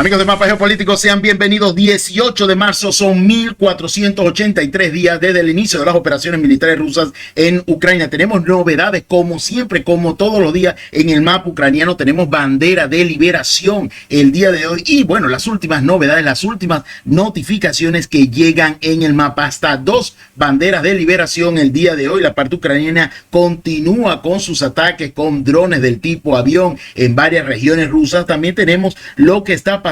Amigos de Mapa Geopolítico, sean bienvenidos. 18 de marzo, son 1483 días desde el inicio de las operaciones militares rusas en Ucrania. Tenemos novedades como siempre, como todos los días en el mapa ucraniano. Tenemos bandera de liberación el día de hoy y bueno, las últimas novedades, las últimas notificaciones que llegan en el mapa. Hasta 2 banderas de liberación el día de hoy. La parte ucraniana continúa con sus ataques con drones del tipo avión en varias regiones rusas. También tenemos lo que está pasando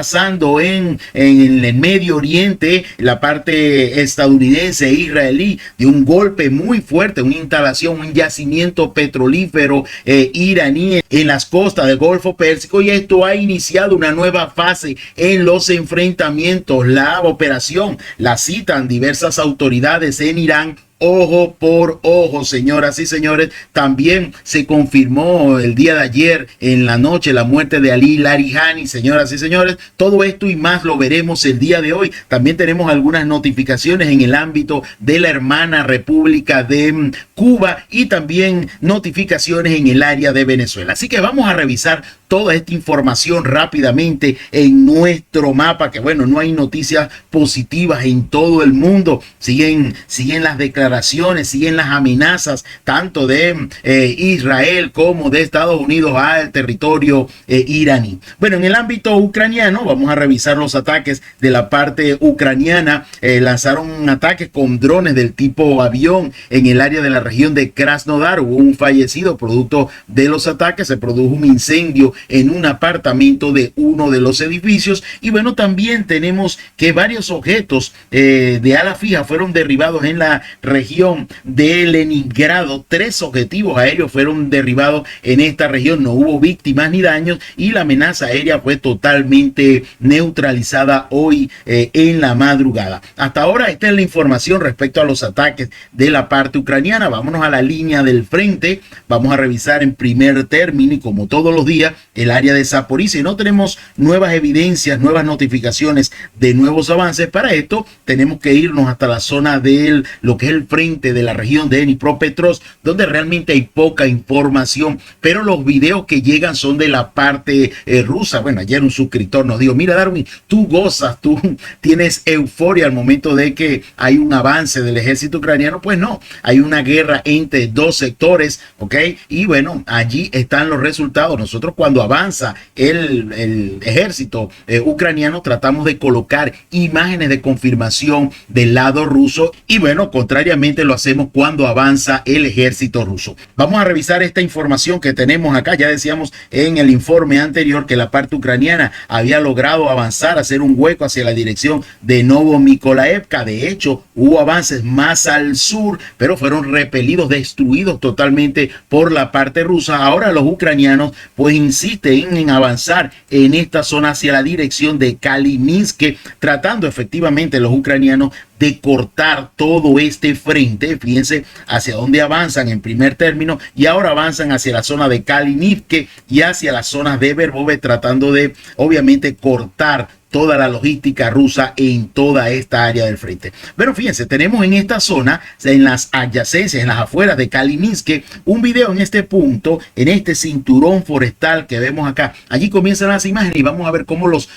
en el Medio Oriente, la parte estadounidense e israelí, de un golpe muy fuerte, una instalación, un yacimiento petrolífero iraní en las costas del Golfo Pérsico, y esto ha iniciado una nueva fase en los enfrentamientos. La operación la citan diversas autoridades en Irán. Ojo por ojo, señoras y señores. También se confirmó el día de ayer en la noche la muerte de Ali Larijani, señoras y señores. Todo esto y más lo veremos el día de hoy. También tenemos algunas notificaciones en el ámbito de la hermana República de Cuba y también notificaciones en el área de Venezuela. Así que vamos a revisar toda esta información rápidamente en nuestro mapa, que bueno, no hay noticias positivas en todo el mundo. Siguen las declaraciones, siguen las amenazas tanto de Israel como de Estados Unidos al territorio iraní. Bueno, en el ámbito ucraniano vamos a revisar los ataques de la parte ucraniana. Lanzaron ataques con drones del tipo avión en el área de la región de Krasnodar. Hubo un fallecido producto de los ataques. Se produjo un incendio en un apartamento de uno de los edificios. Y bueno, también tenemos que varios objetos de ala fija fueron derribados en la región de Leningrado. 3 objetivos aéreos fueron derribados en esta región. No hubo víctimas ni daños y la amenaza aérea fue totalmente neutralizada hoy en la madrugada. Hasta ahora esta es la información respecto a los ataques de la parte ucraniana. Vámonos a la línea del frente. Vamos a revisar en primer término y como todos los días el área de Zaporizhia. No tenemos nuevas evidencias, nuevas notificaciones de nuevos avances. Para esto tenemos que irnos hasta la zona de lo que es el frente de la región de Dnipropetrovsk, donde realmente hay poca información, pero los videos que llegan son de la parte rusa. Bueno, ayer un suscriptor nos dijo: mira, Darwin, tú gozas, tú tienes euforia al momento de que hay un avance del ejército ucraniano. Pues no, hay una guerra entre 2 sectores, ¿ok? Y bueno, allí están los resultados. Nosotros cuando avanza el ejército ucraniano tratamos de colocar imágenes de confirmación del lado ruso y bueno, contrariamente lo hacemos cuando avanza el ejército ruso. Vamos a revisar esta información que tenemos acá. Ya decíamos en el informe anterior que la parte ucraniana había logrado avanzar, hacer un hueco hacia la dirección de Novomykolaivka. De hecho, hubo avances más al sur, pero fueron repelidos, destruidos totalmente por la parte rusa. Ahora los ucranianos pues insisten en avanzar en esta zona hacia la dirección de Kalininsk, tratando efectivamente los ucranianos de cortar todo este frente. Fíjense hacia dónde avanzan en primer término y ahora avanzan hacia la zona de Kalininsk y hacia las zonas de Verbove, tratando de obviamente cortar toda la logística rusa en toda esta área del frente. Pero fíjense, tenemos en esta zona, en las adyacencias, en las afueras de Kalininsk, un video en este punto, en este cinturón forestal que vemos acá. Allí comienzan las imágenes y vamos a ver cómo los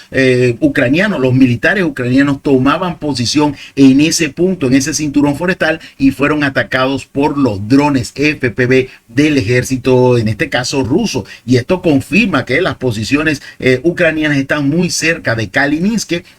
ucranianos, los militares ucranianos tomaban posición en ese punto, en ese cinturón forestal, y fueron atacados por los drones FPV del ejército, en este caso ruso. Y esto confirma que las posiciones ucranianas están muy cerca de Kalininsk.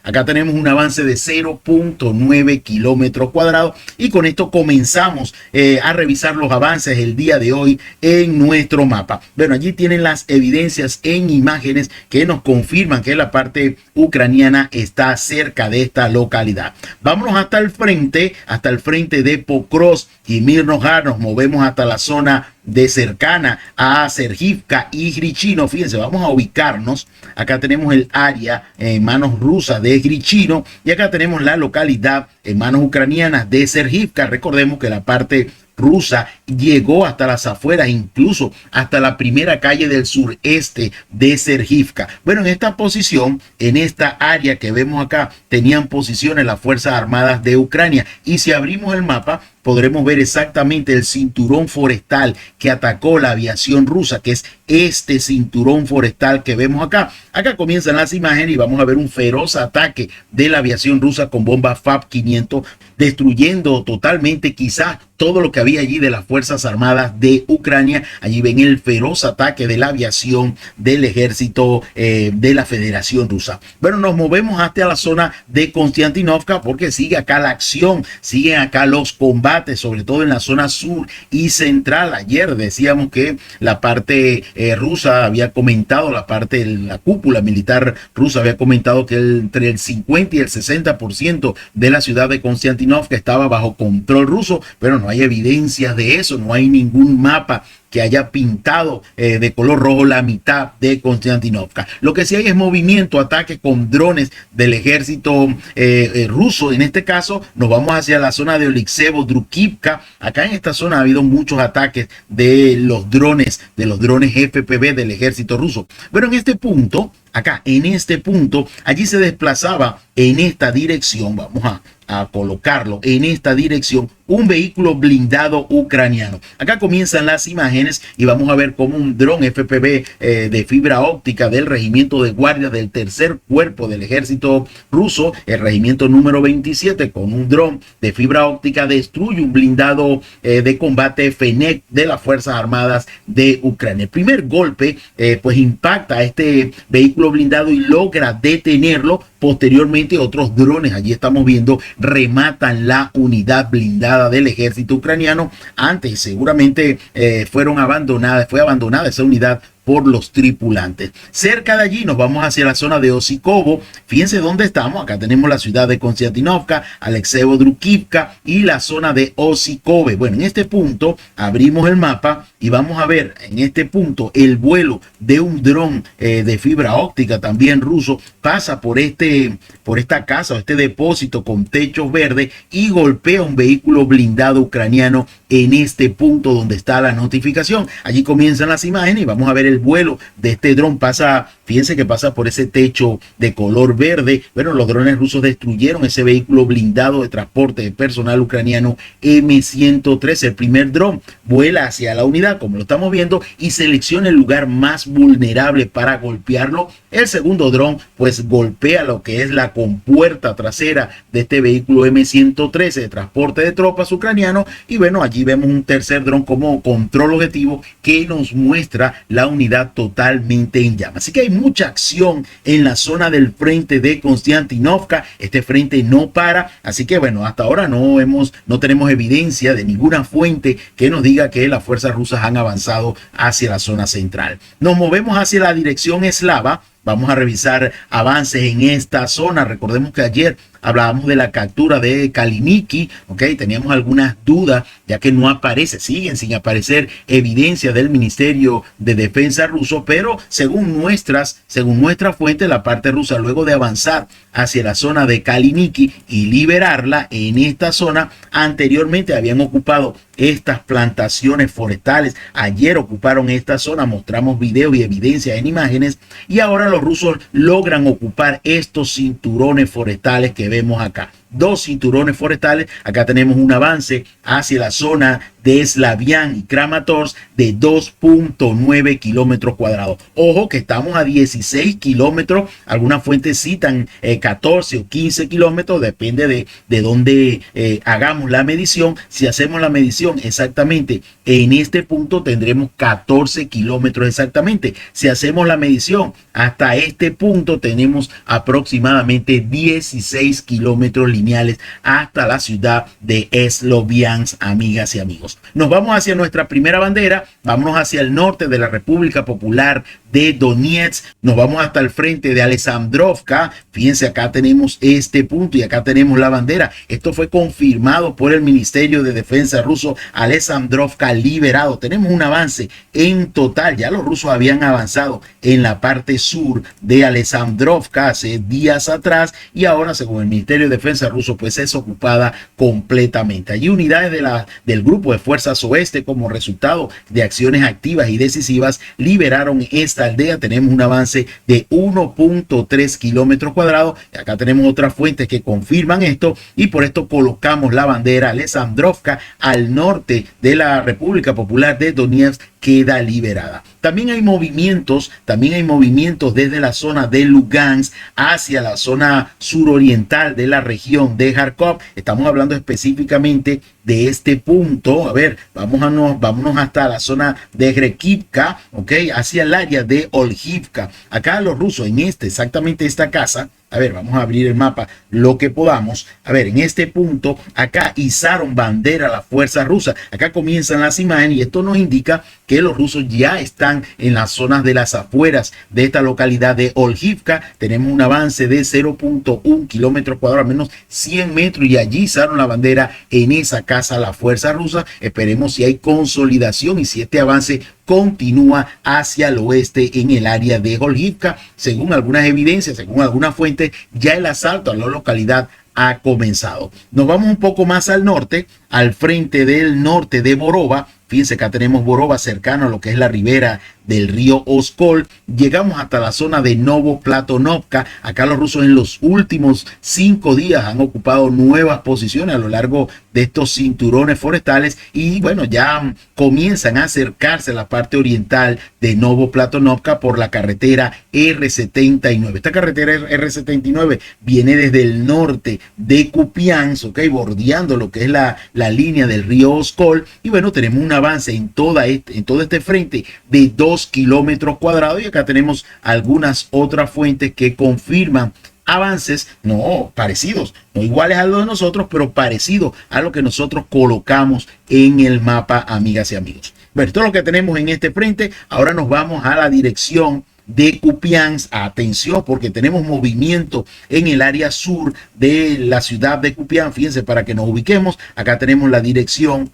Acá tenemos un avance de 0.9 kilómetros cuadrados y con esto comenzamos a revisar los avances el día de hoy en nuestro mapa. Bueno, allí tienen las evidencias en imágenes que nos confirman que la parte ucraniana está cerca de esta localidad. Vámonos hasta el frente de Pokrovsk y Mirnohar. Nos movemos hasta la zona de cercana a Sergivka y Grichino. Fíjense, vamos a ubicarnos. Acá tenemos el área en manos rusas de Grichino y acá tenemos la localidad en manos ucranianas de Sergivka. Recordemos que la parte rusa llegó hasta las afueras, incluso hasta la primera calle del sureste de Sergivka. Bueno, en esta posición, en esta área que vemos acá, tenían posiciones las Fuerzas Armadas de Ucrania. Y si abrimos el mapa, podremos ver exactamente el cinturón forestal que atacó la aviación rusa, que es este cinturón forestal que vemos acá. Acá comienzan las imágenes y vamos a ver un feroz ataque de la aviación rusa con bombas FAB-500, destruyendo totalmente quizás todo lo que había allí de las Fuerzas Armadas de Ucrania. Allí ven el feroz ataque de la aviación del ejército de la Federación Rusa. Bueno, nos movemos hasta la zona de Konstantinovka porque sigue acá la acción, siguen acá los combates, sobre todo en la zona sur y central. Ayer decíamos que la parte rusa había comentado, la cúpula militar rusa había comentado que entre el 50 y el 60% de la ciudad de Konstantinovka estaba bajo control ruso, pero no hay evidencias de eso, no hay ningún mapa que haya pintado de color rojo la mitad de Konstantinovka. Lo que sí hay es movimiento, ataque con drones del ejército ruso. En este caso nos vamos hacia la zona de Oliksevo, Drukivka. Acá en esta zona ha habido muchos ataques de los drones FPV del ejército ruso. Pero en este punto, acá en este punto, allí se desplazaba en esta dirección, vamos a colocarlo en esta dirección, un vehículo blindado ucraniano. Acá comienzan las imágenes y vamos a ver cómo un dron FPV de fibra óptica del regimiento de guardia del tercer cuerpo del ejército ruso, el regimiento número 27, con un dron de fibra óptica destruye un blindado de combate Fennec de las Fuerzas Armadas de Ucrania. El primer golpe pues impacta a este vehículo blindado y logra detenerlo. Posteriormente otros drones, allí estamos viendo, rematan la unidad blindada del ejército ucraniano. Antes seguramente fue abandonada esa unidad por los tripulantes. Cerca de allí nos vamos hacia la zona de Osikovo. Fíjense dónde estamos. Acá tenemos la ciudad de Konstantinovka, Alekseevo, Drukivka y la zona de Osikovo. Bueno, en este punto abrimos el mapa y vamos a ver en este punto el vuelo de un dron de fibra óptica también ruso. Pasa por esta casa o este depósito con techos verdes y golpea un vehículo blindado ucraniano en este punto donde está la notificación. Allí comienzan las imágenes y vamos a ver el vuelo de este dron. Fíjense que pasa por ese techo de color verde. Bueno, los drones rusos destruyeron ese vehículo blindado de transporte de personal ucraniano M113. El primer dron vuela hacia la unidad, como lo estamos viendo, y selecciona el lugar más vulnerable para golpearlo. El segundo dron pues golpea lo que es la compuerta trasera de este vehículo M113 de transporte de tropas ucraniano. Y bueno, allí vemos un tercer dron como control objetivo que nos muestra la unidad totalmente en llamas. Así que hay mucha acción en la zona del frente de Konstantinovka. Este frente no para, así que bueno, hasta ahora no tenemos evidencia de ninguna fuente que nos diga que las fuerzas rusas han avanzado hacia la zona central. Nos movemos hacia la dirección eslava. Vamos a revisar avances en esta zona. Recordemos que ayer hablábamos de la captura de Kaliniki, teníamos algunas dudas ya que no siguen sin aparecer evidencia del Ministerio de Defensa ruso, pero según nuestra fuente, la parte rusa, luego de avanzar hacia la zona de Kaliniki y liberarla en esta zona, anteriormente habían ocupado estas plantaciones forestales. Ayer ocuparon esta zona, mostramos videos y evidencia en imágenes, y ahora los rusos logran ocupar estos cinturones forestales que vemos acá. Dos cinturones forestales. Acá tenemos un avance hacia la zona de Slavian y Kramatorsk de 2.9 kilómetros cuadrados. Ojo que estamos a 16 kilómetros. Algunas fuentes citan 14 o 15 kilómetros. Depende de dónde hagamos la medición. Si hacemos la medición exactamente en este punto, tendremos 14 kilómetros exactamente. Si hacemos la medición hasta este punto, tenemos aproximadamente 16 kilómetros lineales hasta la ciudad de Sloviansk, amigas y amigos. Nos vamos hacia nuestra primera bandera, vámonos hacia el norte de la República Popular de Donetsk, nos vamos hasta el frente de Alexandrovka. Fíjense, acá tenemos este punto y acá tenemos la bandera. Esto fue confirmado por el Ministerio de Defensa ruso. Alexandrovka liberado. Tenemos un avance en total. Ya los rusos habían avanzado en la parte sur de Alexandrovka hace días atrás y ahora, según el Ministerio de Defensa ruso pues es ocupada completamente. Allí unidades del grupo de fuerzas oeste, como resultado de acciones activas y decisivas, liberaron esta aldea. Tenemos un avance de 1.3 kilómetros cuadrados. Acá tenemos otras fuentes que confirman esto, y por esto colocamos la bandera. Alexandrovka, al norte de la República Popular de Donetsk, queda liberada. También hay movimientos desde la zona de Lugansk hacia la zona suroriental de la región de Kharkov. Estamos hablando específicamente de este punto. A ver, vámonos hasta la zona de Grekivka, ok, hacia el área de Olgivka. Acá los rusos, exactamente esta casa, a ver, vamos a abrir el mapa lo que podamos. A ver, en este punto, acá izaron bandera las fuerzas rusas. Acá comienzan las imágenes y esto nos indica que los rusos ya están en las zonas de las afueras de esta localidad de Olgivka. Tenemos un avance de 0.1 kilómetros cuadrados, al menos 100 metros, y allí izaron la bandera en esa casa las fuerzas rusas. Esperemos si hay consolidación y si este avance continúa hacia el oeste en el área de Olgivka. Según algunas evidencias, según algunas fuentes, ya el asalto a la localidad ha comenzado. Nos vamos un poco más al norte, al frente del norte de Borova. Fíjense que acá tenemos Borova cercano a lo que es la ribera del río Oskol. Llegamos hasta la zona de Novoplatonovka. Acá los rusos en los últimos 5 días han ocupado nuevas posiciones a lo largo de estos cinturones forestales, y bueno, ya comienzan a acercarse a la parte oriental de Novoplatonovka por la carretera R79. Esta carretera R79 viene desde el norte de Kupiansk, ok, bordeando lo que es la línea del río Oskol, y bueno, tenemos un avance en todo este frente de 2 kilómetros cuadrados, y acá tenemos algunas otras fuentes que confirman avances no parecidos, no iguales a los de nosotros, pero parecidos a lo que nosotros colocamos en el mapa, amigas y amigos. Bueno, esto es lo que tenemos en este frente. Ahora nos vamos a la dirección de Kupiansk. Atención, porque tenemos movimiento en el área sur de la ciudad de Kupiansk. Fíjense, para que nos ubiquemos, acá tenemos la dirección.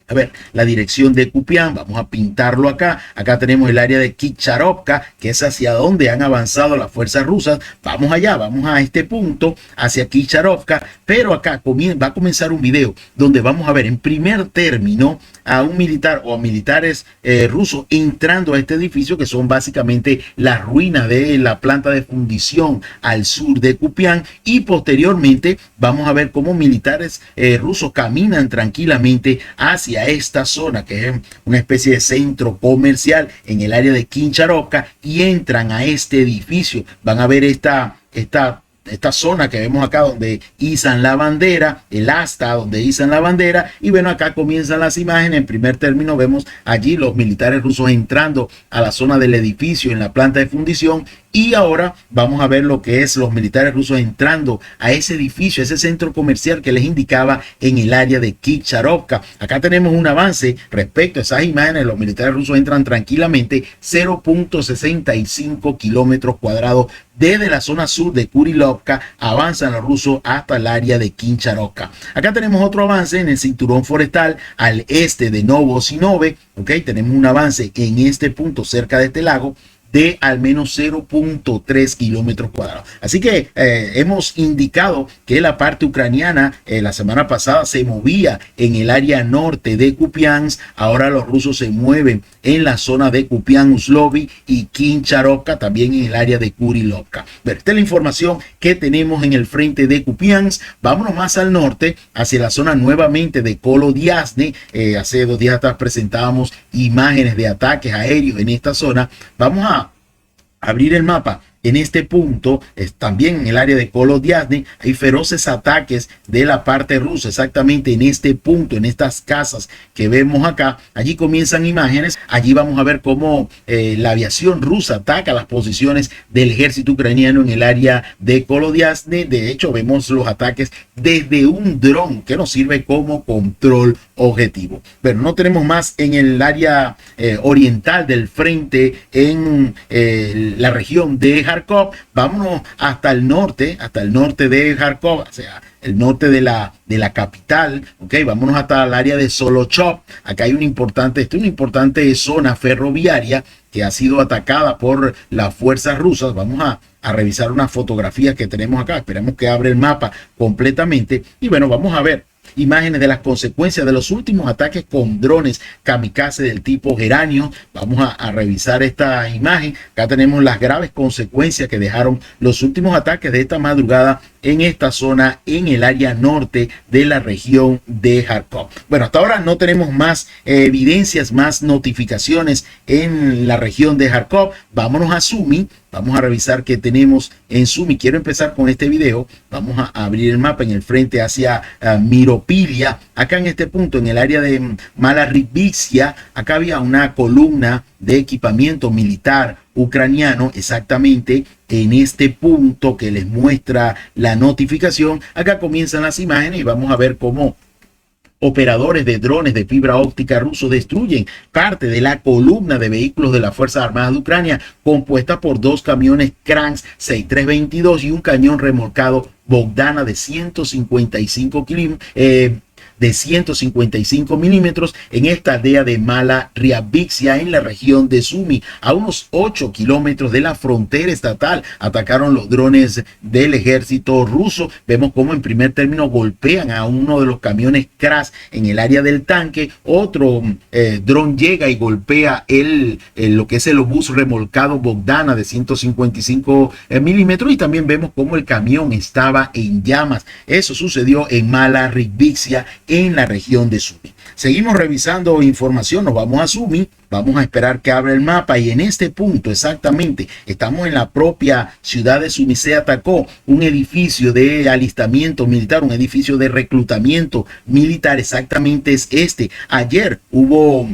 A ver, la dirección de Kupiansk, vamos a pintarlo acá. Acá tenemos el área de Kicharovka, que es hacia donde han avanzado las fuerzas rusas. Vamos allá, vamos a este punto, hacia Kicharovka. Pero acá va a comenzar un video donde vamos a ver en primer término a un militar o a militares rusos entrando a este edificio, que son básicamente las ruinas de la planta de fundición al sur de Kupiansk. Y posteriormente vamos a ver cómo militares rusos caminan tranquilamente hacia esta zona, que es una especie de centro comercial en el área de Kicharovka, y entran a este edificio. Van a ver esta zona que vemos acá donde izan la bandera, el asta donde izan la bandera, y bueno, acá comienzan las imágenes. En primer término vemos allí los militares rusos entrando a la zona del edificio en la planta de fundición, y ahora vamos a ver lo que es los militares rusos entrando a ese edificio, ese centro comercial que les indicaba en el área de Kicharovka. Acá tenemos un avance respecto a esas imágenes. Los militares rusos entran tranquilamente 0.65 kilómetros cuadrados desde la zona sur de Kurilovka. Avanzan los rusos hasta el área de Kicharovka. Acá tenemos otro avance en el cinturón forestal al este de Novosinove. Ok, tenemos un avance en este punto cerca de este lago de al menos 0.3 kilómetros cuadrados. Así que hemos indicado que la parte ucraniana la semana pasada se movía en el área norte de Kupiansk. Ahora los rusos se mueven en la zona de Kupiansk, Uslovy y Kicharovka, también en el área de Kurilovka. Esta es la información que tenemos en el frente de Kupiansk. Vámonos más al norte, hacia la zona nuevamente de Kolodiazne. Hace 2 días atrás presentábamos imágenes de ataques aéreos en esta zona. Vamos a abrir el mapa. En este punto, también en el área de Kolodiazne, hay feroces ataques de la parte rusa, exactamente en este punto, en estas casas que vemos acá. Allí comienzan imágenes. Allí vamos a ver cómo la aviación rusa ataca las posiciones del ejército ucraniano en el área de Kolodiazne. De hecho, vemos los ataques desde un dron que nos sirve como control objetivo. Pero no tenemos más en el área oriental del frente, en la región de Kharkov. Vámonos hasta el norte de Kharkov, o sea, el norte de la capital. Ok, vámonos hasta el área de Solochov. Acá hay una importante zona ferroviaria que ha sido atacada por las fuerzas rusas. Vamos a revisar unas fotografías que tenemos acá. Esperemos que abra el mapa completamente. Y bueno, vamos a ver imágenes de las consecuencias de los últimos ataques con drones kamikaze del tipo Geranio. Vamos a revisar esta imagen. Acá tenemos las graves consecuencias que dejaron los últimos ataques de esta madrugada en esta zona, en el área norte de la región de Kharkov. Bueno, hasta ahora no tenemos más evidencias, más notificaciones en la región de Kharkov. Vámonos a Sumy. Vamos a revisar qué tenemos en Sumy. Quiero empezar con este video. Vamos a abrir el mapa en el frente hacia Miropilia. Acá en este punto, en el área de Malarivitsia, acá había una columna de equipamiento militar ucraniano, exactamente en este punto que les muestra la notificación. Acá comienzan las imágenes y vamos a ver cómo operadores de drones de fibra óptica rusos destruyen parte de la columna de vehículos de las Fuerzas Armadas de Ucrania, compuesta por 2 camiones Kranz 6322 y un cañón remolcado Bogdana de 155 milímetros en esta aldea de Malarivitsia en la región de Sumy, a unos 8 kilómetros de la frontera estatal. Atacaron los drones del ejército ruso. Vemos cómo en primer término golpean a uno de los camiones Kras en el área del tanque. Otro dron llega y golpea lo que es el obús remolcado Bogdana de 155 milímetros, y también vemos cómo el camión estaba en llamas. Eso sucedió en Malarivitsia, en la región de Sumy. Seguimos revisando información, nos vamos a Sumy, vamos a esperar que abra el mapa, y en este punto exactamente estamos en la propia ciudad de Sumy. Se atacó un edificio de alistamiento militar, un edificio de reclutamiento militar, exactamente es este. Ayer hubo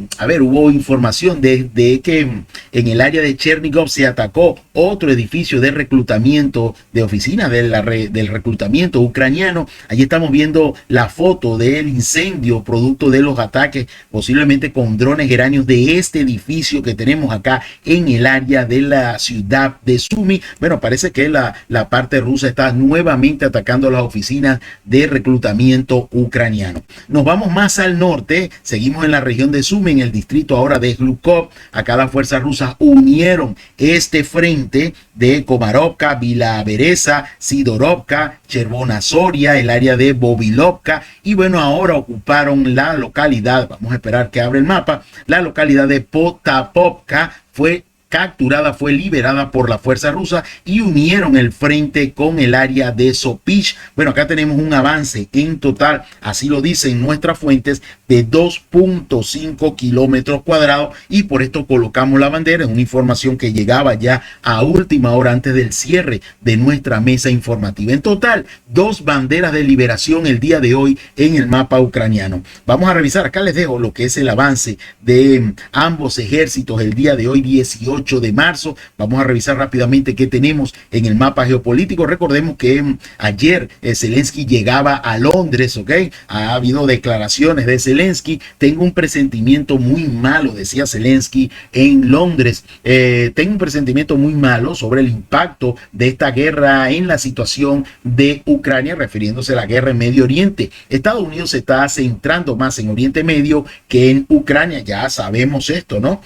información de que en el área de Chernigov se atacó otro edificio de reclutamiento, de oficinas del reclutamiento ucraniano. Allí estamos viendo la foto del incendio producto de los ataques, posiblemente con drones geranios, de este edificio que tenemos acá en el área de la ciudad de Sumy. Bueno, parece que la parte rusa está nuevamente atacando las oficinas de reclutamiento ucraniano. Nos vamos más al norte, seguimos en la región de Sumy, en el distrito ahora de Glukov. Acá las fuerzas rusas unieron este frente de Komarovka, Vila Bereza, Sidorovka, Chervona Soria, el área de Bobilovka, y bueno, ahora ocuparon la localidad, vamos a esperar que abra el mapa, la localidad de Potapovka fue capturada, fue liberada por la fuerza rusa, y unieron el frente con el área de Sopich. Bueno, acá tenemos un avance en total, así lo dicen nuestras fuentes, de 2.5 kilómetros cuadrados, y por esto colocamos la bandera. Es una información que llegaba ya a última hora antes del cierre de nuestra mesa informativa. En total, 2 banderas de liberación el día de hoy en el mapa ucraniano. Vamos a revisar, acá les dejo lo que es el avance de ambos ejércitos el día de hoy, 18 de marzo. Vamos a revisar rápidamente qué tenemos en el mapa geopolítico. Recordemos que ayer Zelensky llegaba a Londres, ¿ok? Ha habido declaraciones de Zelensky. Tengo un presentimiento muy malo, decía Zelensky en Londres. Tengo un presentimiento muy malo sobre el impacto de esta guerra en la situación de Ucrania, refiriéndose a la guerra en Medio Oriente. Estados Unidos se está centrando más en Oriente Medio que en Ucrania. Ya sabemos esto, ¿no?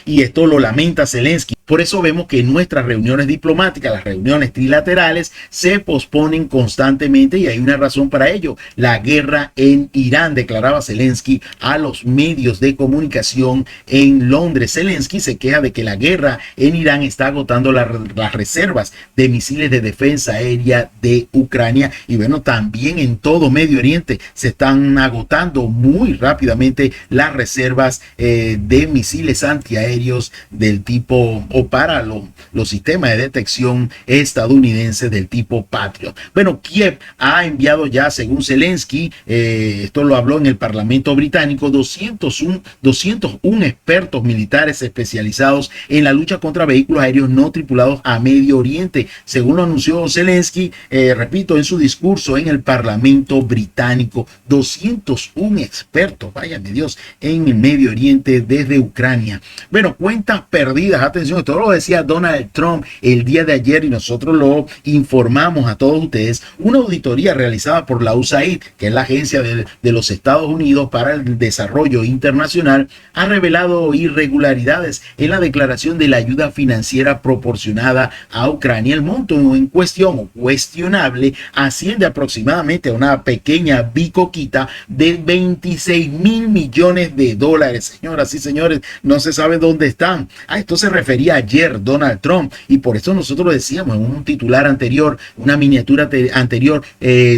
Y esto lo lamenta Zelensky. Por eso vemos que nuestras reuniones diplomáticas, las reuniones trilaterales, se posponen constantemente, y hay una razón para ello: la guerra en Irán, declaraba Zelensky a los medios de comunicación en Londres. Zelensky se queja de que la guerra en Irán está agotando las reservas de misiles de defensa aérea de Ucrania, y bueno, también en todo Medio Oriente se están agotando muy rápidamente las reservas de misiles antiaéreos del tipo, o para los sistemas de detección estadounidenses del tipo Patriot. Bueno, Kiev ha enviado ya, según Zelensky, esto lo habló en el Parlamento británico, 201 expertos militares especializados en la lucha contra vehículos aéreos no tripulados a Medio Oriente, según lo anunció Zelensky, repito, en su discurso en el Parlamento británico. 201 expertos, váyame Dios, en el Medio Oriente desde Ucrania. Bueno, cuentas perdidas, atención, esto lo decía Donald Donald Trump el día de ayer, y nosotros lo informamos a todos ustedes, una auditoría realizada por la USAID, que es la agencia de los Estados Unidos para el Desarrollo Internacional, ha revelado irregularidades en la declaración de la ayuda financiera proporcionada a Ucrania. El monto en cuestión o cuestionable asciende aproximadamente a una pequeña bicoquita de 26 mil millones de dólares. Señoras y señores, no se sabe dónde están. A esto se refería ayer Donald Trump, y por eso nosotros decíamos en un titular anterior, una miniatura anterior,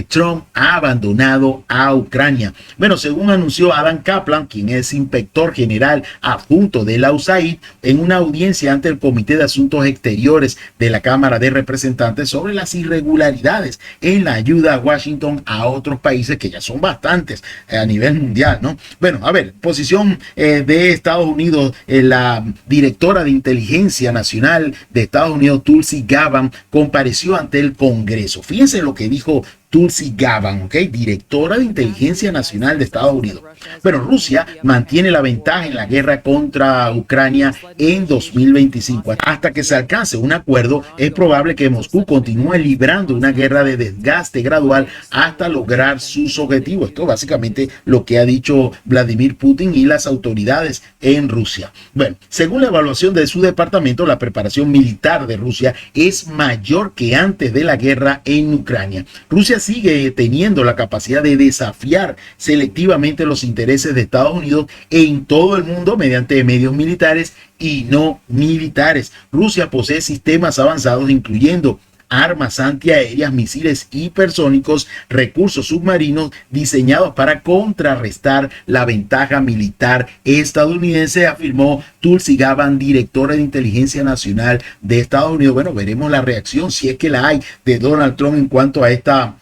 Trump ha abandonado a Ucrania. Bueno, según anunció Adam Kaplan, quien es inspector general adjunto de la USAID, en una audiencia ante el Comité de Asuntos Exteriores de la Cámara de Representantes sobre las irregularidades en la ayuda a Washington a otros países, que ya son bastantes a nivel mundial, ¿no? Bueno, a ver, posición de Estados Unidos, la directora de Inteligencia Nacional de Estados Unidos, Tulsi Gabbard, compareció ante el Congreso. Fíjense lo que dijo Tulsi Gabbard, directora de Inteligencia Nacional de Estados Unidos. Pero Rusia mantiene la ventaja en la guerra contra Ucrania en 2025. Hasta que se alcance un acuerdo, es probable que Moscú continúe librando una guerra de desgaste gradual hasta lograr sus objetivos. Esto básicamente lo que ha dicho Vladimir Putin y las autoridades en Rusia. Bueno, según la evaluación de su departamento, la preparación militar de Rusia es mayor que antes de la guerra en Ucrania. Rusia sigue teniendo la capacidad de desafiar selectivamente los intereses de Estados Unidos en todo el mundo mediante medios militares y no militares. Rusia posee sistemas avanzados incluyendo armas antiaéreas, misiles hipersónicos, recursos submarinos diseñados para contrarrestar la ventaja militar estadounidense, afirmó Tulsi Gabbard, directora de Inteligencia Nacional de Estados Unidos. Bueno, veremos la reacción, si es que la hay, de Donald Trump en cuanto a esta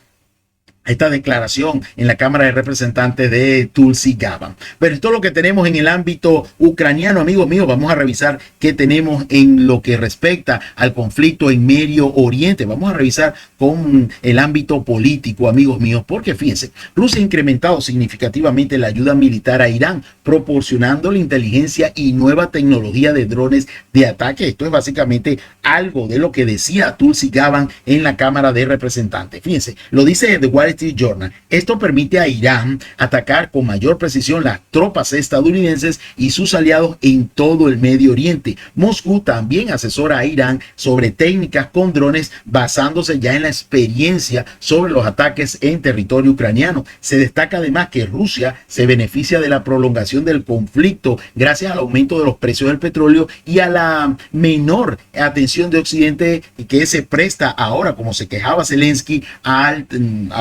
declaración en la Cámara de Representantes de Tulsi Gabbard. Pero esto es lo que tenemos en el ámbito ucraniano, amigos míos. Vamos a revisar qué tenemos en lo que respecta al conflicto en Medio Oriente. Vamos a revisar con el ámbito político, amigos míos, porque fíjense, Rusia ha incrementado significativamente la ayuda militar a Irán, proporcionando la inteligencia y nueva tecnología de drones de ataque. Esto es básicamente algo de lo que decía Tulsi Gabbard en la Cámara de Representantes. Fíjense, lo dice The Wall Street Journal. Esto permite a Irán atacar con mayor precisión las tropas estadounidenses y sus aliados en todo el Medio Oriente. Moscú también asesora a Irán sobre técnicas con drones basándose ya en la experiencia sobre los ataques en territorio ucraniano. Se destaca además que Rusia se beneficia de la prolongación del conflicto gracias al aumento de los precios del petróleo y a la menor atención de Occidente que se presta ahora, como se quejaba Zelensky, a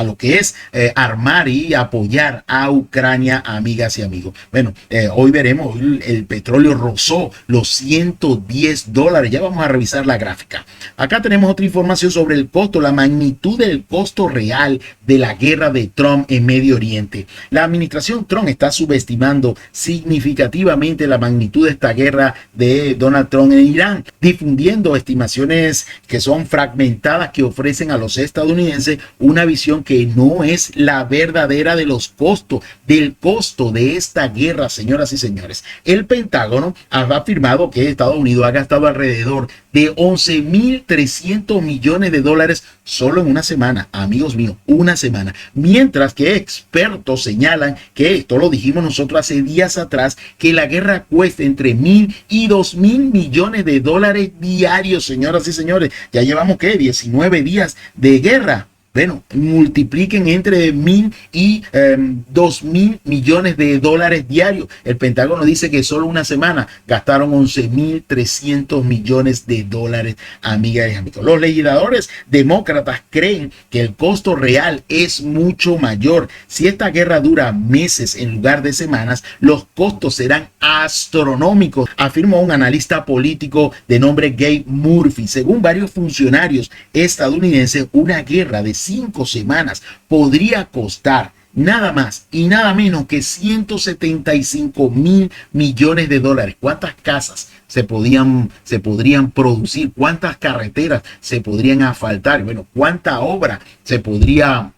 lo que es armar y apoyar a Ucrania, amigas y amigos. Bueno, hoy veremos, el petróleo rozó los $110. Ya vamos a revisar la gráfica. Acá tenemos otra información sobre el costo, la magnitud del costo real de la guerra de Trump en Medio Oriente. La administración Trump está subestimando significativamente la magnitud de esta guerra de Donald Trump en Irán, difundiendo estimaciones que son fragmentadas que ofrecen a los estadounidenses una visión que no es la verdadera de los costos, del costo de esta guerra, señoras y señores. El Pentágono ha afirmado que Estados Unidos ha gastado alrededor de 11.300 millones de dólares solo en una semana, amigos míos, una semana. Mientras que expertos señalan que, esto lo dijimos nosotros hace días atrás, que la guerra cuesta entre 1.000 y 2.000 millones de dólares diarios, señoras y señores. Ya llevamos, ¿qué? 19 días de guerra. Bueno, multipliquen entre 1.000 y 2.000 millones de dólares diarios. El Pentágono dice que solo una semana gastaron 11.300 millones de dólares, amigas y amigos. Los legisladores demócratas creen que el costo real es mucho mayor. Si esta guerra dura meses en lugar de semanas, los costos serán astronómicos, afirmó un analista político de nombre Gabe Murphy. Según varios funcionarios estadounidenses, una guerra de 5 semanas podría costar nada más y nada menos que 175.000 millones de dólares. ¿Cuántas casas se podrían producir? ¿Cuántas carreteras se podrían asfaltar? Bueno, ¿cuánta obra se podría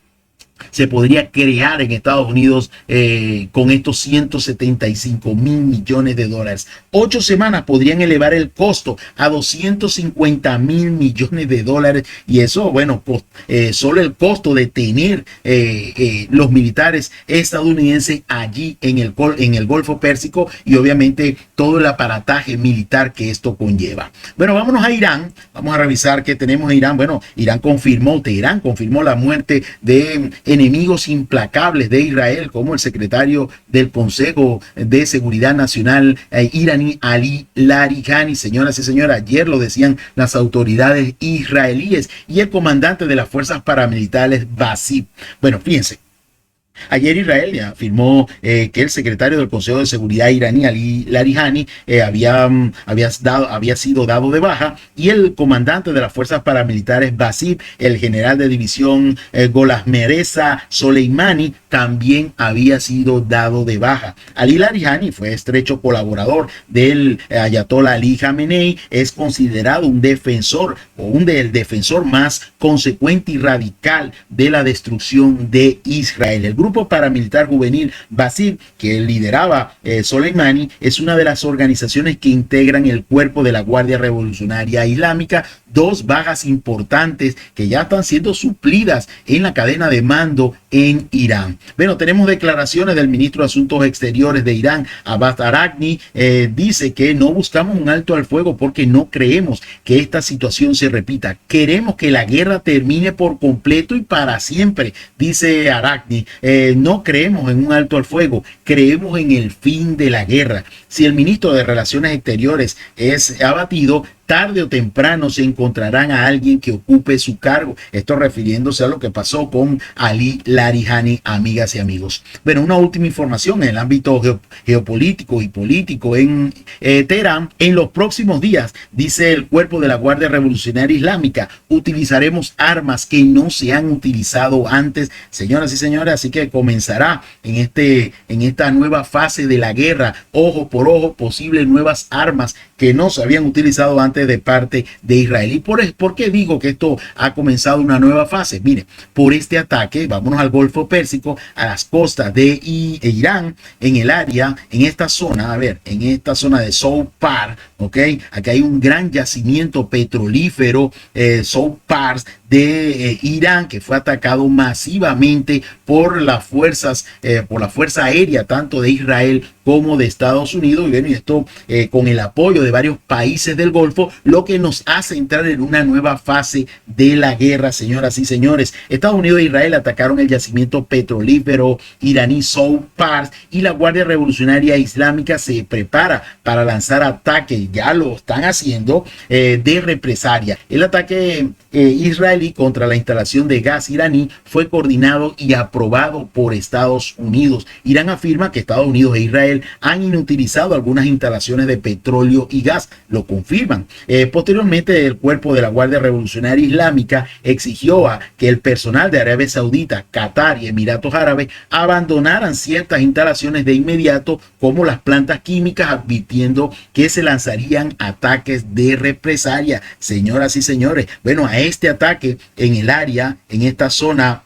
se podría crear en Estados Unidos con estos 175 mil millones de dólares. 8 semanas podrían elevar el costo a 250 mil millones de dólares, y eso, bueno, solo el costo de tener los militares estadounidenses allí en el Golfo Pérsico, y obviamente todo el aparataje militar que esto conlleva. Bueno, vámonos a Irán. Vamos a revisar qué tenemos en Irán. Bueno, Teherán confirmó la muerte de enemigos implacables de Israel, como el secretario del Consejo de Seguridad Nacional iraní, Ali Larijani. Señoras y señores, ayer lo decían las autoridades israelíes, y el comandante de las fuerzas paramilitares, Basim. Bueno, fíjense. Ayer Israel afirmó que el secretario del Consejo de Seguridad iraní, Ali Larijani, había sido dado de baja, y el comandante de las fuerzas paramilitares, Basim, el general de división Golamreza Soleimani, también había sido dado de baja. Ali Larijani fue estrecho colaborador del ayatollah Ali Khamenei, es considerado un defensor del defensor más consecuente y radical de la destrucción de Israel. El grupo paramilitar juvenil Basim, que lideraba Soleimani, es una de las organizaciones que integran el cuerpo de la Guardia Revolucionaria Islámica. Dos bajas importantes que ya están siendo suplidas en la cadena de mando en Irán. Bueno, tenemos declaraciones del ministro de Asuntos Exteriores de Irán, Abbas Araqi. Dice que no buscamos un alto al fuego porque no creemos que esta situación se repita. Queremos que la guerra termine por completo y para siempre, dice Araqi. No creemos en un alto al fuego, creemos en el fin de la guerra. Si el ministro de Relaciones Exteriores es abatido, tarde o temprano se encontrarán a alguien que ocupe su cargo. Esto refiriéndose a lo que pasó con Ali Larijani, amigas y amigos. Bueno, una última información en el ámbito geopolítico y político en Teherán. En los próximos días, dice el cuerpo de la Guardia Revolucionaria Islámica, utilizaremos armas que no se han utilizado antes, señoras y señores. Así que comenzará en esta nueva fase de la guerra, ojo por ojo, posibles nuevas armas que no se habían utilizado antes de parte de Israel. ¿Y por qué digo que esto ha comenzado una nueva fase? Mire, por este ataque, vámonos al Golfo Pérsico, a las costas de Irán, en el área, en esta zona de South Pars, ¿ok? Aquí hay un gran yacimiento petrolífero, South Pars, de Irán, que fue atacado masivamente por las fuerzas, por la fuerza aérea, tanto de Israel como de Estados Unidos. Y bueno, y esto con el apoyo de varios países del Golfo, lo que nos hace entrar en una nueva fase de la guerra, señoras y señores. Estados Unidos e Israel atacaron el yacimiento petrolífero iraní South Pars, y la Guardia Revolucionaria Islámica se prepara para lanzar ataques, ya lo están haciendo, de represalia. El ataque israelí contra la instalación de gas iraní fue coordinado y aprobado por Estados Unidos. Irán afirma que Estados Unidos e Israel han inutilizado algunas instalaciones de petróleo y gas, lo confirman. Posteriormente, el cuerpo de la Guardia Revolucionaria Islámica exigió que el personal de Arabia Saudita, Qatar y Emiratos Árabes abandonaran ciertas instalaciones de inmediato, como las plantas químicas, advirtiendo que se lanzarían ataques de represalia. Señoras y señores, bueno, a este ataque en el área, en esta zona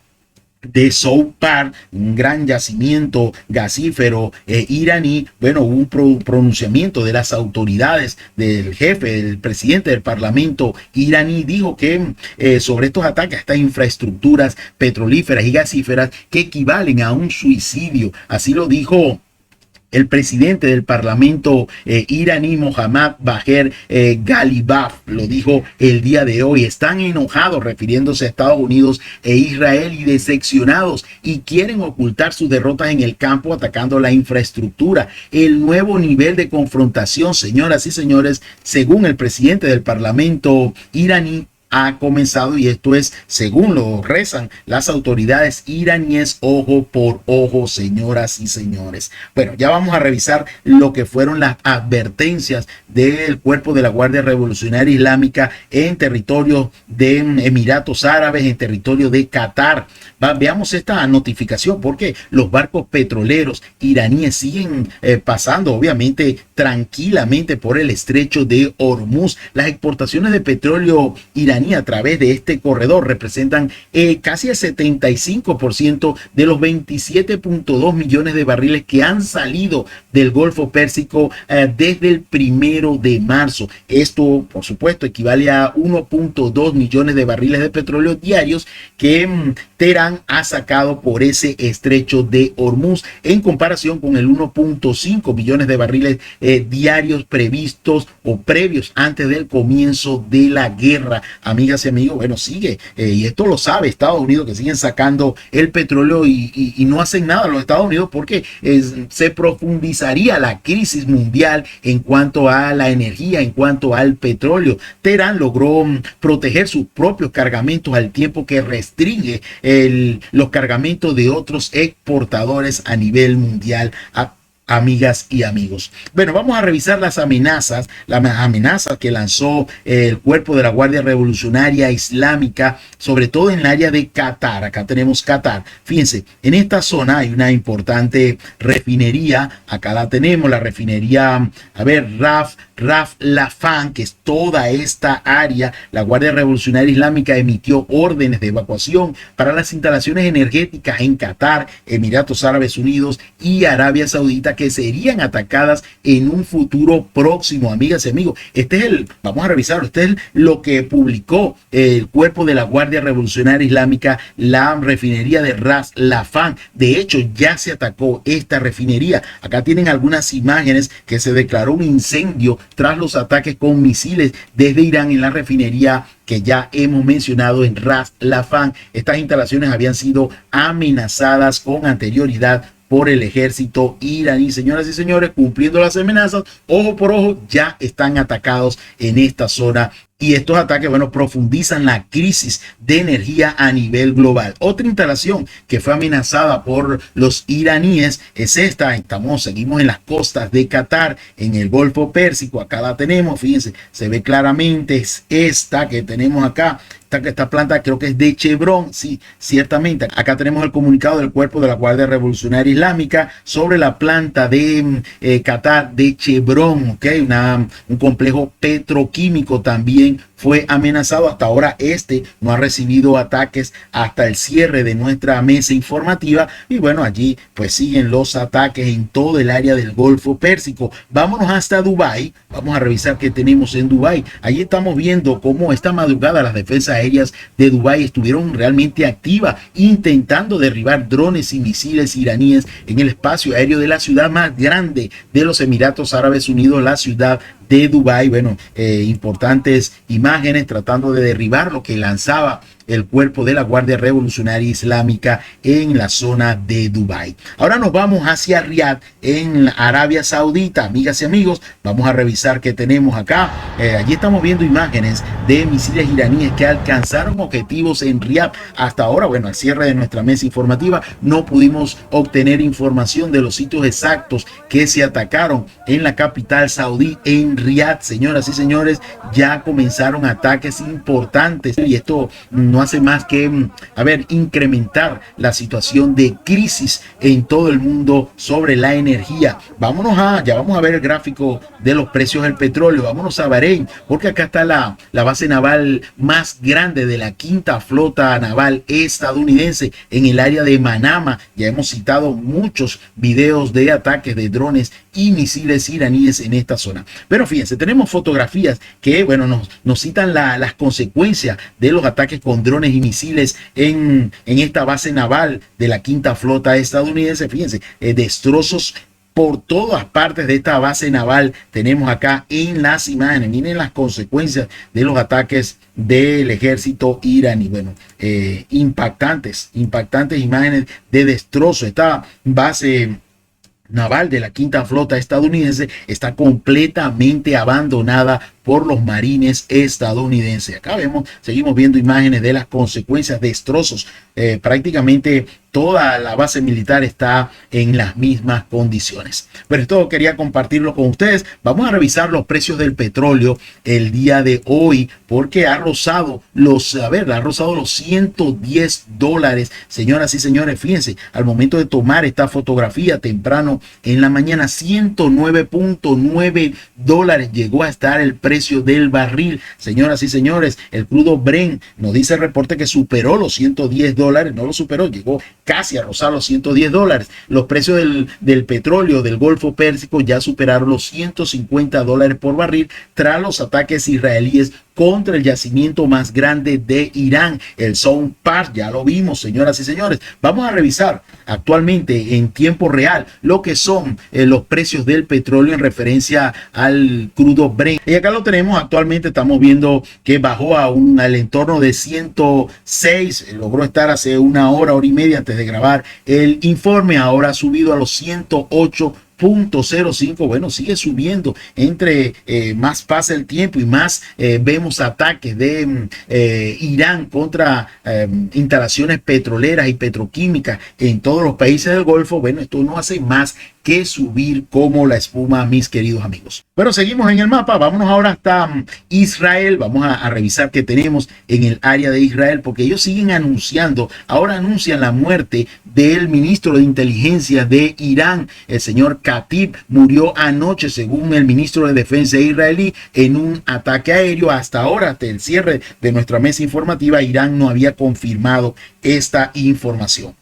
de South Pars, un gran yacimiento gasífero iraní, bueno, hubo un pronunciamiento de las autoridades, del jefe, del presidente del parlamento iraní, dijo que sobre estos ataques a estas infraestructuras petrolíferas y gasíferas, que equivalen a un suicidio. Así lo dijo el presidente del parlamento iraní, Mohammad Bagher Ghalibaf, lo dijo el día de hoy. Están enojados, refiriéndose a Estados Unidos e Israel, y decepcionados, y quieren ocultar sus derrotas en el campo atacando la infraestructura. El nuevo nivel de confrontación, señoras y señores, según el presidente del parlamento iraní, ha comenzado, y esto es según lo rezan las autoridades iraníes, ojo por ojo, señoras y señores. Bueno, ya vamos a revisar lo que fueron las advertencias del cuerpo de la Guardia Revolucionaria Islámica en territorio de Emiratos Árabes, en territorio de Qatar. Veamos esta notificación, porque los barcos petroleros iraníes siguen pasando, obviamente, tranquilamente por el estrecho de Hormuz. Las exportaciones de petróleo iraní a través de este corredor representan casi el 75% de los 27.2 millones de barriles que han salido del Golfo Pérsico desde el 1 de marzo. Esto, por supuesto, equivale a 1.2 millones de barriles de petróleo diarios que Teherán ha sacado por ese estrecho de Hormuz, en comparación con el 1.5 millones de barriles diarios previstos o previos antes del comienzo de la guerra. Amigas y amigos, bueno, sigue, y esto lo sabe Estados Unidos, que siguen sacando el petróleo y no hacen nada los Estados Unidos, porque se profundizaría la crisis mundial en cuanto a la energía, en cuanto al petróleo. Teherán logró proteger sus propios cargamentos al tiempo que restringe los cargamentos de otros exportadores a nivel mundial. Amigas y amigos, bueno, vamos a revisar las amenazas que lanzó el cuerpo de la Guardia Revolucionaria Islámica, sobre todo en el área de Qatar. Acá tenemos Qatar. Fíjense, en esta zona hay una importante refinería. Acá la tenemos, la refinería, Ras Laffan, que es toda esta área. La Guardia Revolucionaria Islámica emitió órdenes de evacuación para las instalaciones energéticas en Qatar, Emiratos Árabes Unidos y Arabia Saudita, que serían atacadas en un futuro próximo. Amigas y amigos, vamos a revisarlo, es lo que publicó el cuerpo de la Guardia Revolucionaria Islámica, la refinería de Ras Laffan. De hecho, ya se atacó esta refinería. Acá tienen algunas imágenes que se declaró un incendio tras los ataques con misiles desde Irán en la refinería que ya hemos mencionado en Ras Laffan. Estas instalaciones habían sido amenazadas con anterioridad por el ejército iraní. Señoras y señores, cumpliendo las amenazas, ojo por ojo, ya están atacados en esta zona. Y estos ataques, bueno, profundizan la crisis de energía a nivel global. Otra instalación que fue amenazada por los iraníes es esta. Seguimos en las costas de Qatar, en el Golfo Pérsico. Acá la tenemos, fíjense, se ve claramente, es esta que tenemos acá. Esta planta creo que es de Chevron, sí, ciertamente. Acá tenemos el comunicado del cuerpo de la Guardia Revolucionaria Islámica sobre la planta de Qatar de Chevron, ¿ok? Un complejo petroquímico también fue amenazado. Hasta ahora no ha recibido ataques hasta el cierre de nuestra mesa informativa. Y bueno, allí pues siguen los ataques en todo el área del Golfo Pérsico. Vámonos hasta Dubái. Vamos a revisar qué tenemos en Dubái. Allí estamos viendo cómo esta madrugada las defensas aéreas de Dubái estuvieron realmente activas, intentando derribar drones y misiles iraníes en el espacio aéreo de la ciudad más grande de los Emiratos Árabes Unidos, la ciudad de Dubái. Bueno, importantes imágenes tratando de derribar lo que lanzaba el cuerpo de la Guardia Revolucionaria Islámica en la zona de Dubái. Ahora nos vamos hacia Riad, en Arabia Saudita. Amigas y amigos, vamos a revisar qué tenemos acá. Allí estamos viendo imágenes de misiles iraníes que alcanzaron objetivos en Riad. Hasta ahora, bueno, al cierre de nuestra mesa informativa, no pudimos obtener información de los sitios exactos que se atacaron en la capital saudí, en Riad. Señoras y señores, ya comenzaron ataques importantes y esto no hace más que incrementar la situación de crisis en todo el mundo sobre la energía. Vamos a ver el gráfico de los precios del petróleo. Vámonos a Bahrein, porque acá está la base naval más grande de la quinta flota naval estadounidense en el área de Manama. Ya hemos citado muchos videos de ataques de drones y misiles iraníes en esta zona. Pero fíjense, tenemos fotografías que, bueno, nos citan las consecuencias de los ataques con drones y misiles en esta base naval de la quinta flota estadounidense. Fíjense, destrozos por todas partes de esta base naval. Tenemos acá en las imágenes, miren las consecuencias de los ataques del ejército iraní. Bueno, impactantes imágenes de destrozo. Esta base naval de la quinta flota estadounidense está completamente abandonada por los marines estadounidenses. Acá seguimos viendo imágenes de las consecuencias, destrozos. Prácticamente toda la base militar está en las mismas condiciones. Pero esto quería compartirlo con ustedes. Vamos a revisar los precios del petróleo el día de hoy, porque ha rozado los 110 dólares. Señoras y señores, fíjense, al momento de tomar esta fotografía temprano en la mañana, 109.9 dólares llegó a estar el precio del barril. Señoras y señores, el crudo Brent nos dice el reporte que superó los 110 dólares, no lo superó, llegó casi a rozar los 110 dólares. Los precios del petróleo del Golfo Pérsico ya superaron los 150 dólares por barril tras los ataques israelíes contra el yacimiento más grande de Irán, el Sound Park. Ya lo vimos, señoras y señores. Vamos a revisar actualmente en tiempo real lo que son los precios del petróleo en referencia al crudo Brent. Y acá lo tenemos. Actualmente estamos viendo que bajó al entorno de 106, logró estar hace una hora y media antes de grabar el informe. Ahora ha subido a los 108.05. Bueno, sigue subiendo. Entre más pasa el tiempo y más vemos ataques de Irán contra instalaciones petroleras y petroquímicas en todos los países del Golfo. Bueno, esto no hace más que subir como la espuma, mis queridos amigos. Pero seguimos en el mapa. Vámonos ahora hasta Israel. Vamos a revisar qué tenemos en el área de Israel, porque ellos siguen anunciando, ahora anuncian la muerte del ministro de inteligencia de Irán, el señor Katib. Murió anoche, según el ministro de defensa israelí, en un ataque aéreo. Hasta ahora, hasta el cierre de nuestra mesa informativa, Irán no había confirmado esta información.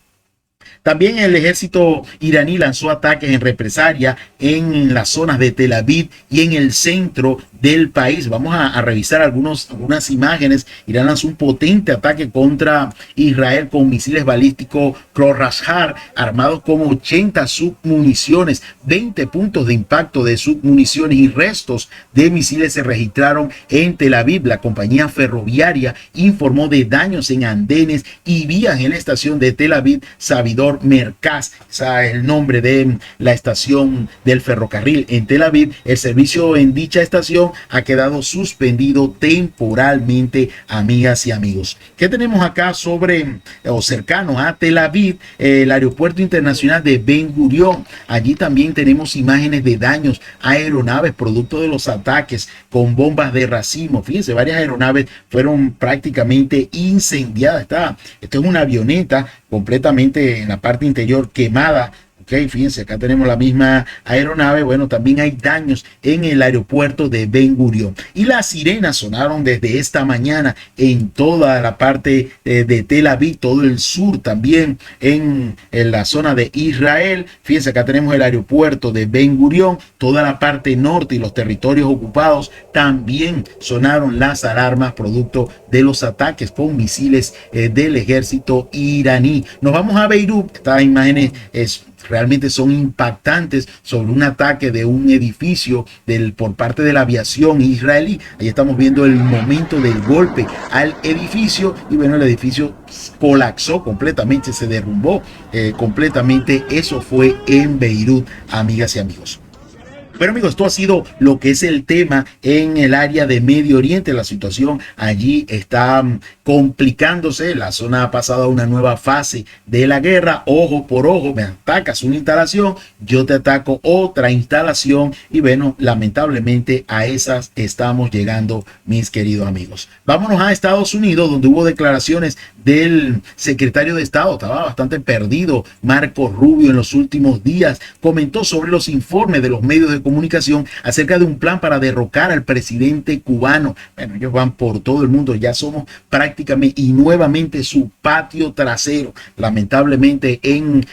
También el ejército iraní lanzó ataques en represalia en las zonas de Tel Aviv y en el centro del país. Vamos a revisar algunas imágenes. Irán lanzó un potente ataque contra Israel con misiles balísticos Khorashar armados con 80 submuniciones, 20 puntos de impacto de submuniciones y restos de misiles se registraron en Tel Aviv. La compañía ferroviaria informó de daños en andenes y vías en la estación de Tel Aviv Savidor Merkaz. Ese es el nombre de la estación del ferrocarril en Tel Aviv. El servicio en dicha estación ha quedado suspendido temporalmente, amigas y amigos. ¿Qué tenemos acá sobre o cercano a Tel Aviv? El aeropuerto internacional de Ben Gurion. Allí también tenemos imágenes de daños a aeronaves producto de los ataques con bombas de racimo. Fíjense, varias aeronaves fueron prácticamente incendiadas. Esto es una avioneta completamente en la parte interior quemada. Ok, fíjense, acá tenemos la misma aeronave. Bueno, también hay daños en el aeropuerto de Ben Gurion. Y las sirenas sonaron desde esta mañana en toda la parte de Tel Aviv, todo el sur, también en la zona de Israel. Fíjense, acá tenemos el aeropuerto de Ben Gurion, toda la parte norte y los territorios ocupados. También sonaron las alarmas producto de los ataques con misiles del ejército iraní. Nos vamos a Beirut. Estas imágenes realmente son impactantes sobre un ataque de un edificio por parte de la aviación israelí. Ahí estamos viendo el momento del golpe al edificio y bueno, el edificio colapsó completamente, se derrumbó completamente. Eso fue en Beirut, amigas y amigos. Pero amigos, esto ha sido lo que es el tema en el área de Medio Oriente. La situación allí está complicándose. La zona ha pasado a una nueva fase de la guerra. Ojo por ojo, me atacas una instalación, yo te ataco otra instalación. Y bueno, lamentablemente a esas estamos llegando, mis queridos amigos. Vámonos a Estados Unidos, donde hubo declaraciones del secretario de Estado. Estaba bastante perdido Marco Rubio en los últimos días. Comentó sobre los informes de los medios de comunicación acerca de un plan para derrocar al presidente cubano. Bueno, ellos van por todo el mundo, ya somos prácticamente y nuevamente su patio trasero, lamentablemente en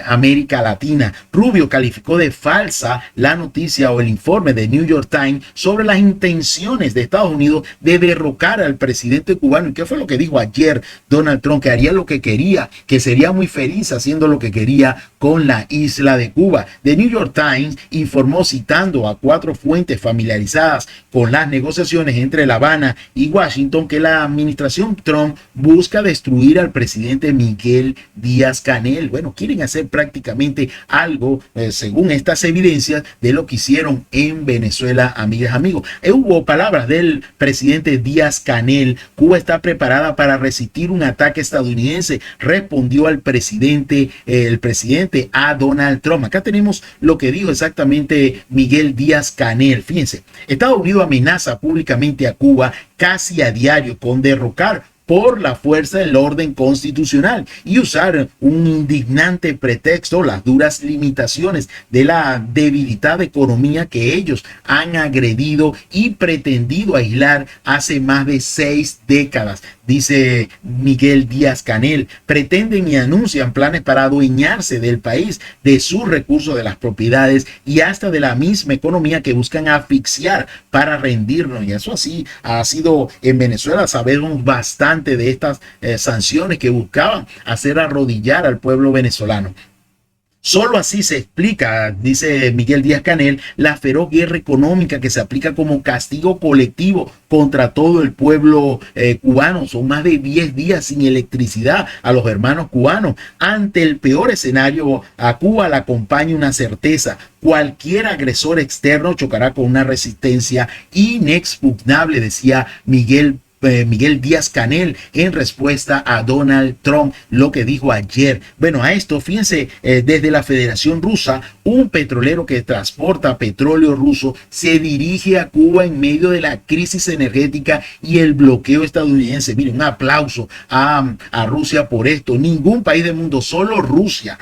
América Latina. Rubio calificó de falsa la noticia o el informe de New York Times sobre las intenciones de Estados Unidos de derrocar al presidente cubano. ¿Y qué fue lo que dijo ayer Donald Donald Trump que haría lo que quería, que sería muy feliz haciendo lo que quería con la isla de Cuba. The New York Times informó, citando a 4 fuentes familiarizadas con las negociaciones entre La Habana y Washington, que la administración Trump busca destruir al presidente Miguel Díaz-Canel. Bueno, quieren hacer prácticamente algo, según estas evidencias, de lo que hicieron en Venezuela, amigas, amigos. Hubo palabras del presidente Díaz-Canel: Cuba está preparada para resistir un ataque estadounidense, respondió al presidente, el presidente a Donald Trump. Acá tenemos lo que dijo exactamente Miguel Díaz-Canel. Fíjense, Estados Unidos amenaza públicamente a Cuba casi a diario con derrocar por la fuerza del orden constitucional y usar un indignante pretexto, las duras limitaciones de la debilitada economía que ellos han agredido y pretendido aislar hace más de 6 décadas. Dice Miguel Díaz-Canel, pretenden y anuncian planes para adueñarse del país, de sus recursos, de las propiedades y hasta de la misma economía, que buscan asfixiar para rendirnos. Y eso así ha sido en Venezuela. Sabemos bastante de estas sanciones que buscaban hacer arrodillar al pueblo venezolano. Solo así se explica, dice Miguel Díaz-Canel, la feroz guerra económica que se aplica como castigo colectivo contra todo el pueblo cubano. Son más de 10 días sin electricidad a los hermanos cubanos. Ante el peor escenario, a Cuba la acompaña una certeza: cualquier agresor externo chocará con una resistencia inexpugnable, decía Miguel Díaz-Canel en respuesta a Donald Trump, lo que dijo ayer. Bueno, a esto, fíjense, desde la Federación Rusa, un petrolero que transporta petróleo ruso se dirige a Cuba en medio de la crisis energética y el bloqueo estadounidense. Miren, un aplauso a Rusia por esto. Ningún país del mundo, solo Rusia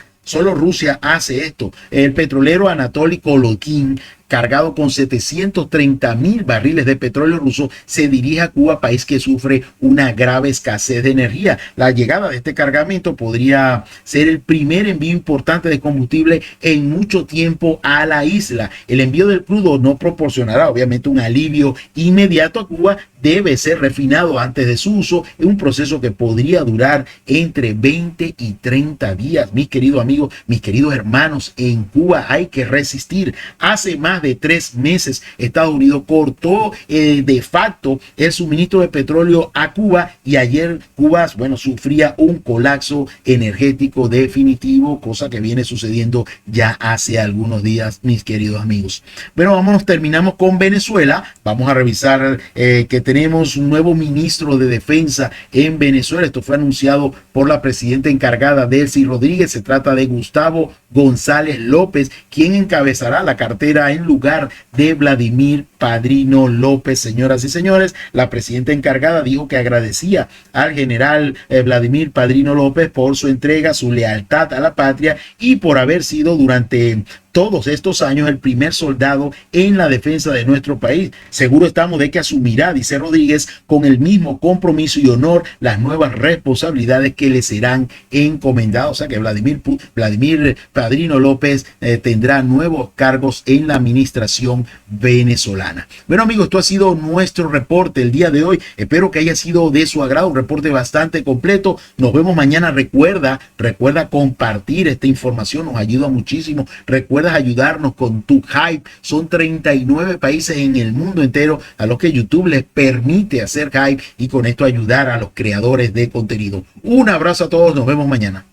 hace esto. El petrolero Anatoly Kolokin, cargado con 730,000 barriles de petróleo ruso, se dirige a Cuba, país que sufre una grave escasez de energía. La llegada de este cargamento podría ser el primer envío importante de combustible en mucho tiempo a la isla. El envío del crudo no proporcionará obviamente un alivio inmediato a Cuba, debe ser refinado antes de su uso, en un proceso que podría durar entre 20 y 30 días. Mis queridos amigos, mis queridos hermanos, en Cuba hay que resistir. Hace más de 3 meses Estados Unidos cortó de facto el suministro de petróleo a Cuba, y ayer Cuba, bueno, sufría un colapso energético definitivo, cosa que viene sucediendo ya hace algunos días, mis queridos amigos. Bueno, vámonos, terminamos con Venezuela. Vamos a revisar que tenemos un nuevo ministro de Defensa en Venezuela. Esto fue anunciado por la presidenta encargada, Delcy Rodríguez. Se trata de Gustavo González López, quien encabezará la cartera en lugar de Vladimir Padrino López. Señoras y señores, la presidenta encargada dijo que agradecía al general Vladimir Padrino López por su entrega, su lealtad a la patria y por haber sido durante todos estos años el primer soldado en la defensa de nuestro país. Seguro estamos de que asumirá, dice Rodríguez, con el mismo compromiso y honor las nuevas responsabilidades que le serán encomendadas. O sea que Vladimir Padrino López tendrá nuevos cargos en la administración venezolana. Bueno, amigos, esto ha sido nuestro reporte el día de hoy. Espero que haya sido de su agrado, un reporte bastante completo. Nos vemos mañana. Recuerda compartir esta información, nos ayuda muchísimo. Recuerda ayudarnos con tu hype. Son 39 países en el mundo entero a los que YouTube les permite hacer hype y con esto ayudar a los creadores de contenido. Un abrazo a todos, nos vemos mañana.